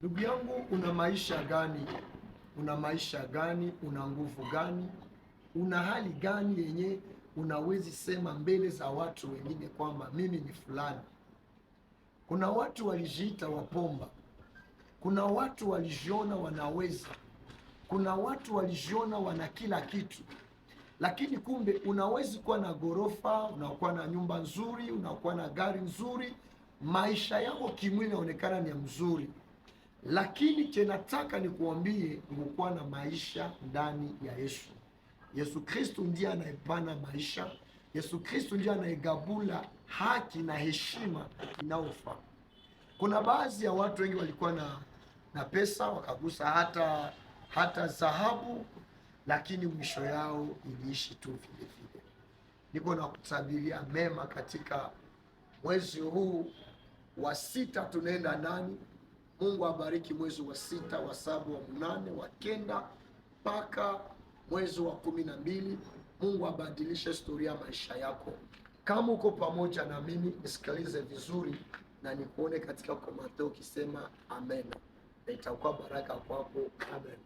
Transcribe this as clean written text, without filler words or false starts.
Ndugu yangu, una maisha gani? Una maisha gani? Una nguvu gani? Una hali gani yenye unawezi sema mbele za watu wengine kwamba mimi ni fulani? Kuna watu walijiita wapomba, kuna watu walijiona wanaweza, kuna watu walijiona wana kila kitu, lakini kumbe unawezi kuwa na gorofa, unakuwa na nyumba nzuri, unakuwa na gari nzuri, maisha yako kimwili inaonekana ni mzuri, lakini chenataka ni kuambie ukuwa na maisha ndani ya Yesu. Yesu Kristo ndiye anayepana maisha. Yesu Kristo ndiye anayegabula haki na heshima inayofaa. Kuna baadhi ya watu wengi walikuwa na pesa, wakagusa hata dhahabu, lakini mwisho yao iliishi tu vile vile. Niko na kutabiria mema katika mwezi huu wa sita tunaenda ndani. Mungu abariki mwezi wa sita, wa saba, wa munane, wa kenda mpaka mwezi wa 12. Mungu abadilishe historia ya maisha yako. Kama uko pamoja na mimi, nisikilize vizuri na nikuone katika komate ukisema amen. Itakuwa baraka kwako. Amen.